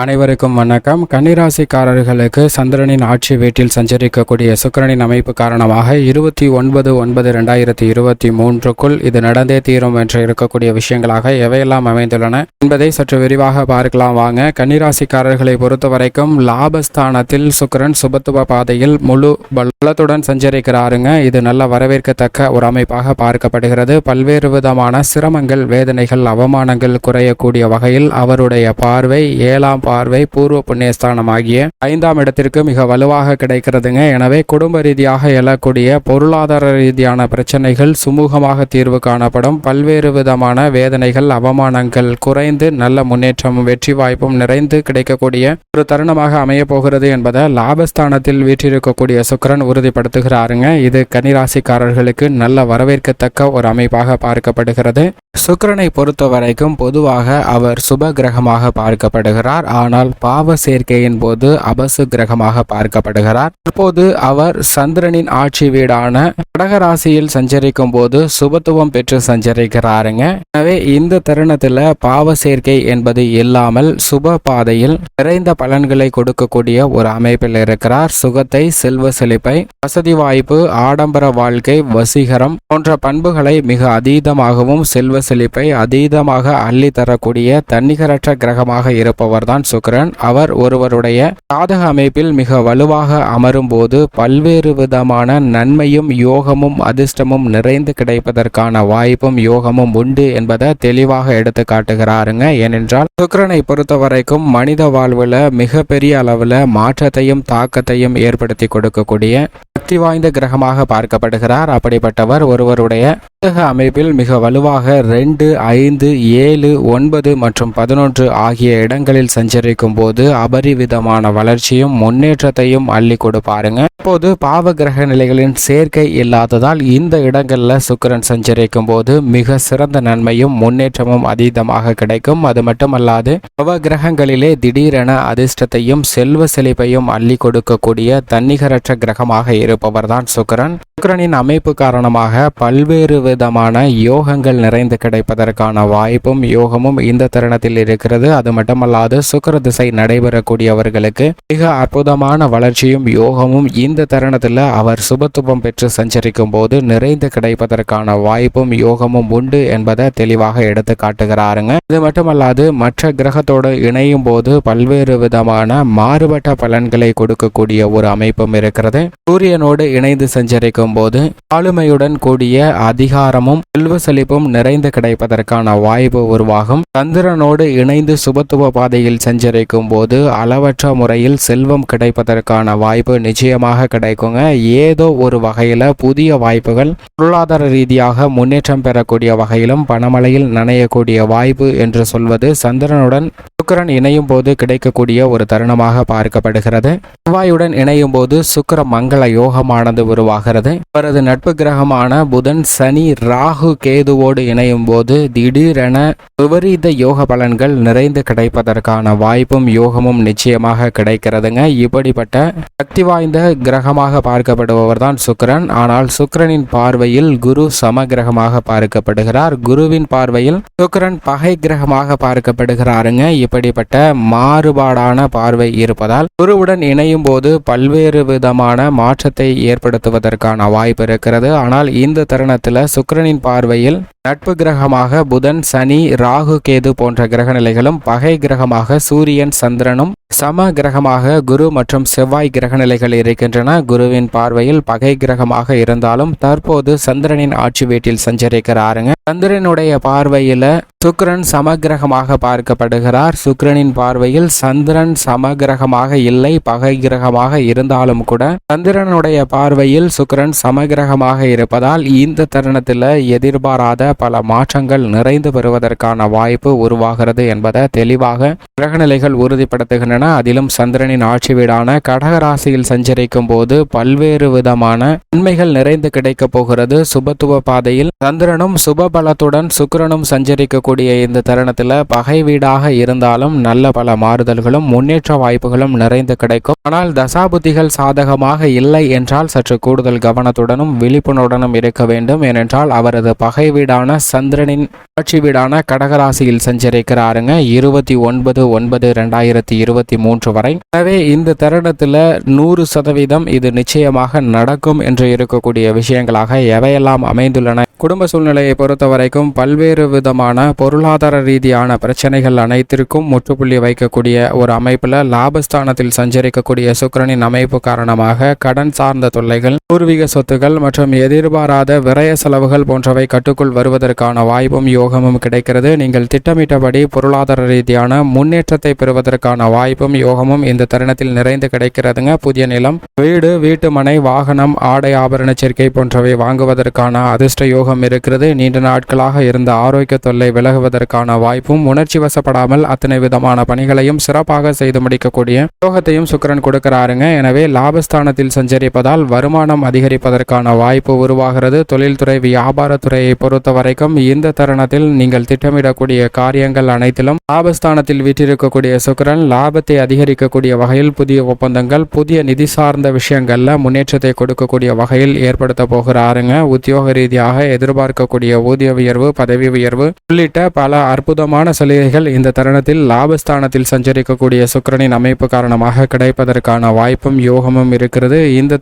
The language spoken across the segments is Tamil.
அனைவருக்கும் வணக்கம். கன்னிராசிக்காரர்களுக்கு சந்திரனின் ஆட்சி வீட்டில் சஞ்சரிக்கக்கூடிய சுக்கிரனின் அமைப்பு காரணமாக 29/9/2023க்குள் இது நடந்தே தீரும் என்று இருக்கக்கூடிய விஷயங்களாக எவையெல்லாம் அமைந்துள்ளன என்பதை சற்று விரிவாக பார்க்கலாம் வாங்க. கன்னிராசிக்காரர்களை பொறுத்த வரைக்கும் லாபஸ்தானத்தில் சுக்கிரன் சுபத்துவ பாதையில் முழு பலத்துடன் சஞ்சரிக்கிறாருங்க. இது நல்ல வரவேற்கத்தக்க ஒரு அமைப்பாக பார்க்கப்படுகிறது. பல்வேறு விதமான சிரமங்கள், வேதனைகள், அவமானங்கள் குறையக்கூடிய வகையில் அவருடைய பார்வை 7ஆம் பார்வை பூர்வ புண்ணியஸ்தானம் ஆகிய 5ஆம் இடத்திற்கு மிக வலுவாக கிடைக்கிறதுங்க. எனவே குடும்ப ரீதியாக எழக்கூடிய பொருளாதார ரீதியான பிரச்சனைகள் சுமூகமாக தீர்வு காணப்படும். பல்வேறு விதமான வேதனைகள், அவமானங்கள் குறைந்து நல்ல முன்னேற்றம், வெற்றி வாய்ப்பும் நிறைந்து கிடைக்கக்கூடிய ஒரு தருணமாக அமைய போகிறது என்பதை லாபஸ்தானத்தில் வீற்றிருக்கக்கூடிய சுக்கிரன் உறுதிப்படுத்துகிறாருங்க. இது கன்னிராசிக்காரர்களுக்கு நல்ல வரவேற்கத்தக்க ஒரு அமைப்பாக பார்க்கப்படுகிறது. சுக்கிரனை பொறுத்த வரைக்கும் பொதுவாக அவர் சுப கிரகமாக பார்க்கப்படுகிறார். ஆனால் பாவ சேர்க்கையின் போது அபசு கிரகமாக பார்க்கப்படுகிறார். தற்போது அவர் சந்திரனின் ஆட்சி வீடான கடகராசியில் சஞ்சரிக்கும் போது சுபத்துவம் பெற்று சஞ்சரிக்கிறாருங்க. எனவே இந்த தருணத்துல பாவ சேர்க்கை என்பது இல்லாமல் சுப பாதையில் நிறைந்த பலன்களை கொடுக்கக்கூடிய ஒரு அமைப்பில் இருக்கிறார். சுகத்தை, செல்வ செழிப்பை, வசதி வாய்ப்பு, ஆடம்பர வாழ்க்கை, வசீகரம் போன்ற பண்புகளை மிக அதீதமாகவும் செல்வ செழிப்பை அதீதமாக அள்ளி தரக்கூடிய தன்னிகரற்ற கிரகமாக இருப்பவர் தான் சுக்கிரன். அவர் ஒருவருடைய சாதக அமைப்பில் மிக வலுவாக அமரும் போது பல்வேறு விதமான நன்மையும் யோகமும் அதிர்ஷ்டமும் நிறைந்து கிடைப்பதற்கான வாய்ப்பும் யோகமும் உண்டு என்பதை தெளிவாக எடுத்து காட்டுகிறாருங்க. ஏனென்றால் சுக்கிரனை பொறுத்த வரைக்கும் மனித வாழ்வுல மிகப்பெரிய அளவுல மாற்றத்தையும் தாக்கத்தையும் ஏற்படுத்தி கொடுக்கக்கூடிய சக்தி வாய்ந்த கிரகமாக பார்க்கப்படுகிறார். அப்படிப்பட்டவர் ஒருவருடைய அமைப்பில் மிக வலுவாக 2, 5, 7, 9 மற்றும் 11 ஆகிய இடங்களில் சஞ்சரிக்கும் போது அபரிவிதமான வளர்ச்சியும் முன்னேற்றத்தையும் அள்ளி கொடுப்பாருங்க. இப்போது பாவ கிரக நிலைகளின் சேர்க்கை இல்லாததால் இந்த இடங்கள்ல சுக்கிரன் சஞ்சரிக்கும் போது மிக சிறந்த நன்மையும் முன்னேற்றமும் அதீதமாக கிடைக்கும். அது மட்டுமல்லாது நவ கிரகங்களிலே திடீரென அதிர்ஷ்டத்தையும் செல்வ செழிப்பையும் அள்ளி கொடுக்கக்கூடிய தன்னிகரற்ற கிரகமாக இருப்பவர் தான் சுக்கிரன். சுக்கிரனின் அமைப்பு காரணமாக பல்வேறு விதமான யோகங்கள் நிறைந்து கிடைப்பதற்கான வாய்ப்பும் யோகமும் இந்த தருணத்தில் இருக்கிறது. அது மட்டுமல்லாது சுக்கிர திசை நடைபெறக்கூடியவர்களுக்கு மிக அற்புதமான வளர்ச்சியும் யோகமும் இந்த தருணத்தில் அவர் சுபத்துவம் பெற்று சஞ்சரிக்கும் போது நிறைந்து கிடைப்பதற்கான வாய்ப்பும் யோகமும் உண்டு என்பதை தெளிவாக எடுத்து காட்டுகிறாருங்க. இது மட்டுமல்லாது மற்ற கிரகத்தோடு இணையும் போது பல்வேறு விதமான மாறுபட்ட பலன்களை கொடுக்கக்கூடிய ஒரு அமைப்பும் இருக்கிறது. சூரியனோடு இணைந்து சஞ்சரிக்கும் போது ஆளுமையுடன் கூடிய அதிகாரமும் செல்வ செழிப்பும் நிறைந்து கிடைப்பதற்கான வாய்ப்பு உருவாகும். சந்திரனோடு இணைந்து சுபத்துவ பாதையில் சஞ்சரிக்கும் போது அளவற்ற முறையில் செல்வம் கிடைப்பதற்கான வாய்ப்பு நிச்சயமாக கிடைக்குங்க. ஏதோ ஒரு வகையில புதிய வாய்ப்புகள் பொருளாதார ரீதியாக முன்னேற்றம் பெறக்கூடிய வகையிலும் பணமழையில் நனையக்கூடிய வாய்ப்பு என்று சொல்வது சந்திரனுடன் சுக்கிரன் இணையும் போது கிடைக்கக்கூடிய ஒரு தருணமாக பார்க்கப்படுகிறது. செவ்வாயுடன் இணையும் போது சுக்கிர மங்கள யோகமானது உருவாகிறது. அவரது நட்பு கிரகமான புதன், சனி, ராகு, கேதுவோடு இணையும் போது திடீரென விபரீத யோக பலன்கள் நிறைந்து கிடைப்பதற்கான வாய்ப்பும் யோகமும் நிச்சயமாக கிடைக்கிறதுங்க. இப்படிப்பட்ட சக்தி வாய்ந்த கிரகமாக பார்க்கப்படுபவர் தான் சுக்கிரன். ஆனால் சுக்கிரனின் பார்வையில் குரு சம கிரகமாக பார்க்கப்படுகிறார். குருவின் பார்வையில் சுக்கிரன் பகை கிரகமாக பார்க்கப்படுகிறாருங்க. இப்படிப்பட்ட மாறுபாடான பார்வை இருப்பதால் குருவுடன் இணையும் போது பல்வேறு விதமான மாற்றத்தை ஏற்படுத்துவதற்கான வாய்ப்பு இருக்கிறது. ஆனால் இந்த தருணத்தில் சுக்கிரனின் பார்வையில் நட்பு கிரகமாக புதன், சனி, ராகு, கேது போன்ற கிரக நிலைகளும் பகை கிரகமாக சூரியன், சந்திரனும் சம கிரகமாக குரு மற்றும் செவ்வாய் கிரக நிலைகள் இருக்கின்றன. குருவின் பார்வையில் பகை கிரகமாக இருந்தாலும் தற்போது சந்திரனின் ஆட்சி வீட்டில் சஞ்சரிக்கிறாருங்க. சந்திரனுடைய பார்வையில சுக்கிரன் சமகிரகமாக பார்க்கப்படுகிறார். சுக்கிரனின் பார்வையில் சந்திரன் சமகிரகமாக இல்லை, பகை கிரகமாக இருந்தாலும் கூட சந்திரனுடைய பார்வையில் சுக்கிரன் சமகிரகமாக இருப்பதால் இந்த தருணத்தில் எதிர்பாராத பல மாற்றங்கள் நிறைந்து பெறுவதற்கான வாய்ப்பு உருவாகிறது என்பதை தெளிவாக கிரகநிலைகள் உறுதிப்படுத்துகின்றன. அதிலும் சந்திரனின் ஆட்சி வீடான கடகராசியில் சஞ்சரிக்கும் போது பல்வேறு விதமான நன்மைகள் நிறைந்து கிடைக்க போகிறது. சுபத்துவ பாதையில் சந்திரனும் சுபபலத்துடன் சுக்கிரனும் சஞ்சரிக்கக்கூடிய இந்த தருணத்தில் பகை வீடாக இருந்தாலும் நல்ல பல மாறுதல்களும் முன்னேற்ற வாய்ப்புகளும் நிறைந்து கிடைக்கும். ஆனால் தசாபுத்திகள் சாதகமாக இல்லை என்றால் சற்று கூடுதல் கவனத்துடனும் விழிப்புணர்வுடனும் இருக்க வேண்டும். ஏனென்றால் அவரது பகை வீடான வீடான சந்திரனின் ஆட்சி வீடான கடகராசியில் சஞ்சரிக்கிறாருங்க 29/9/2023 வரை. எனவே இந்த தருணத்தில் 100% இது நிச்சயமாக நடக்கும் என்று இருக்கக்கூடிய விஷயங்களாக எவையெல்லாம் அமைந்துள்ளன. குடும்ப சூழ்நிலையை பொறுத்த வரைக்கும் பல்வேறு விதமான பொருளாதார ரீதியான பிரச்சனைகள் அனைத்திற்கும் முற்றுப்புள்ளி வைக்கக்கூடிய ஒரு அமைப்புல லாபஸ்தானத்தில் சஞ்சரிக்கக்கூடிய சுக்கிரனின் அமைப்பு காரணமாக கடன் சார்ந்த தொல்லைகள், பூர்வீக சொத்துக்கள் மற்றும் எதிர்பாராத விரய செலவுகள் போன்றவை கட்டுக்குள் வருவதற்கான வாய்ப்பும் யோகமும் கிடைக்கிறது. நீங்கள் திட்டமிட்டபடி பொருளாதார ரீதியான முன்னேற்றத்தை பெறுவதற்கான வாய்ப்பும் யோகமும் இந்த தருணத்தில் நிறைந்து கிடைக்கிறதுங்க. புதிய நிலம், வீடு, வீட்டு மனை, வாகனம், ஆடை ஆபரண சேர்க்கை போன்றவை வாங்குவதற்கான அதிர்ஷ்ட யோகம் இருக்கிறது. நீண்ட நாட்களாக இருந்த ஆரோக்கிய தொல்லை விலகுவதற்கான வாய்ப்பும், உணர்ச்சி வசப்படாமல் அத்தனை விதமான பணிகளையும் சிறப்பாக செய்து முடிக்கக்கூடிய யோகத்தையும் சுக்கிரன் கொடுக்கிறாருங்க. எனவே லாபஸ்தானத்தில் சஞ்சரிப்பதால் வருமானம் அதிகரிப்பதற்கான வாய்ப்பு உருவாகிறது. தொழில்துறை, வியாபாரத்துறையை பொறுத்த வரைக்கும் இந்த தருணத்தில் நீங்கள் திட்டமிடக்கூடிய காரியங்கள் அனைத்திலும் லாபஸ்தானத்தில் வீற்றிருக்கக்கூடிய சுக்கிரன் லாபத்தை அதிகரிக்கக்கூடிய வகையில் புதிய ஒப்பந்தங்கள், புதிய நிதி சார்ந்த விஷயங்கள்ல முன்னேற்றத்தை கொடுக்கக்கூடிய வகையில் ஏற்படுத்த போகிறாருங்க. உத்தியோக ரீதியாக எதிர்பார்க்கக்கூடிய ஊதிய உயர்வு, பதவி உயர்வு உள்ளிட்ட பல அற்புதமான சலுகைகள் இந்த தருணத்தில் லாபஸ்தானத்தில் சஞ்சரிக்கக்கூடிய சுக்கிரனின் அமைப்பு காரணமாக கிடைப்பதற்கான வாய்ப்பும் யோகமும் இருக்கிறது. இந்த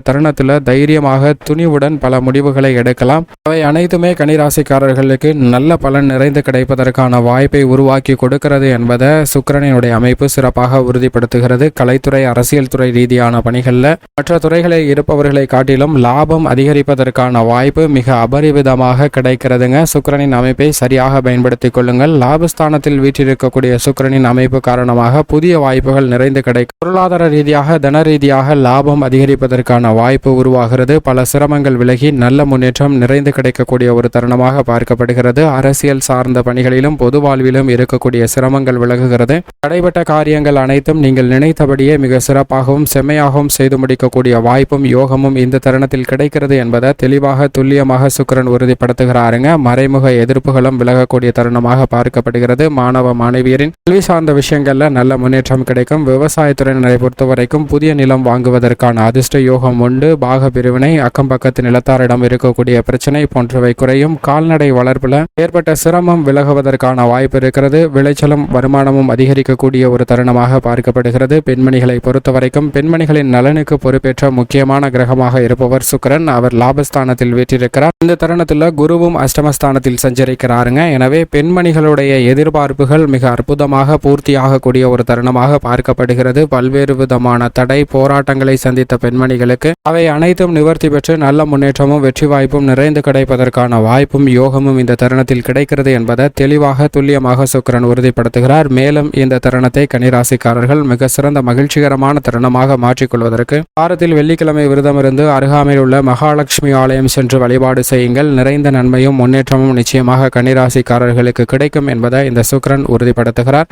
தருணத்தில் தைரியமாக துணிவுடன் பல முடிவுகளை எடுக்கலாம். அவை அனைத்துமே கன்னிராசிக்காரர்களுக்கு நல்ல பலன் நிறைந்து கிடைப்பதற்கான வாய்ப்பை உருவாக்கி கொடுக்கிறது என்பதை சுக்கிரனினுடைய அமைப்பு சிறப்பாக உறுதிப்படுத்துகிறது. கலைத்துறை, அரசியல் துறை ரீதியான பணிகளில் மற்ற துறைகளில் இருப்பவர்களை காட்டிலும் லாபம் அதிகரிப்பதற்கான வாய்ப்பு மிக அபரிவிதமாக கிடைக்கிறதுங்க. சுக்கிரனின் அமைப்பை சரியாக பயன்படுத்திக் கொள்ளுங்கள். லாபஸ்தானத்தில் வீற்றிருக்கக்கூடிய சுக்கிரனின் அமைப்பு காரணமாக புதிய வாய்ப்புகள் நிறைந்து கிடைக்கும். பொருளாதார ரீதியாக, தன ரீதியாக லாபம் அதிகரிப்பதற்கான வாய்ப்பு உருவாகிறது. பல சிரமங்கள் விலகி நல்ல முன்னேற்றம் நிறைந்து கிடைக்கக்கூடிய ஒரு தருணமாக பார்க்கப்படுகிறது. அரசியல் சார்ந்த பணிகளிலும் பொது வாழ்விலும் இருக்கக்கூடிய சிரமங்கள் விலகுகிறது. தடைப்பட்ட காரியங்கள் அனைத்தும் நீங்கள் நினைத்தபடியே மிக சிறப்பாகவும் செம்மையாகவும் செய்து முடிக்கக்கூடிய வாய்ப்பும் யோகமும் இந்த தருணத்தில் கிடைக்கிறது என்பதை தெளிவாக துல்லியமாக சுக்கிரன் உறுதிப்படுத்துகிறாருங்க. மறைமுக எதிர்ப்புகளும் விலகக்கூடிய தருணமாக பார்க்கப்படுகிறது. மாணவ மாணவியரின் கல்வி சார்ந்த விஷயங்கள்ல நல்ல முன்னேற்றம் கிடைக்கும். விவசாயத்துறையினரை பொறுத்தவரைக்கும் புதிய நிலம் வாங்குவதற்கான அதிர்ஷ்ட யோகம் உண்டு. பாக பிரிவினை, அக்கம் பக்கத்து நிலத்தாரிடம் இருக்கக்கூடிய பிரச்சனை போன்றவை குறையும். கால்நடை வளர்ப்புல ஏற்பட்ட சிரமம் விலகுவதற்கான வாய்ப்பு இருக்கிறது. விளைச்சலும் வருமானமும் அதிகரிக்கக்கூடிய ஒரு தருணமாக பார்க்கப்படுகிறது. பெண்மணிகளை பொறுத்தவரைக்கும் பெண்மணிகளின் நலனுக்கு பொறுப்பேற்ற முக்கியமான கிரகமாக இருப்பவர் சுக்கிரன். அவர் லாபஸ்தானத்தில் வீற்றிருக்கிறார். இந்த தருணத்தில் குருவும் அஷ்டமஸ்தானத்தில் சஞ்சரிக்கிறாருங்க. எனவே பெண்மணிகளுடைய எதிர்பார்ப்புகள் மிக அற்புதமாக பூர்த்தியாகக்கூடிய ஒரு தருணமாக பார்க்கப்படுகிறது. பல்வேறு விதமான தடை, போராட்டங்களை சந்தித்த பெண்மணிகளுக்கு அவை அனைத்தும் நிவர்த்தி பெற்று நல்ல முன்னேற்றமும் வெற்றி வாய்ப்பும் நிறைந்து கிடைப்பதற்கான வாய்ப்பும் யோகமும் இந்த தருணத்தில் கிடைக்கிறது என்பதை தெளிவாக துல்லியமாக சுக்கிரன் உறுதிப்படுத்துகிறார். மேலும் இந்த தருணத்தை கன்னிராசிக்காரர்கள் மிக சிறந்த மகிழ்ச்சிகரமான தருணமாக மாற்றிக்கொள்வதற்கு வாரத்தில் வெள்ளிக்கிழமை விரதமிருந்து அருகாமையில் உள்ள மகாலட்சுமி ஆலயம் சென்று வழிபாடு செய்யுங்கள். நிறைந்த நன்மையும் முன்னேற்றமும் நிச்சயமாக கன்னிராசிக்காரர்களுக்கு கிடைக்கும் என்பதை இந்த சுக்கிரன் உறுதிப்படுத்துகிறார்.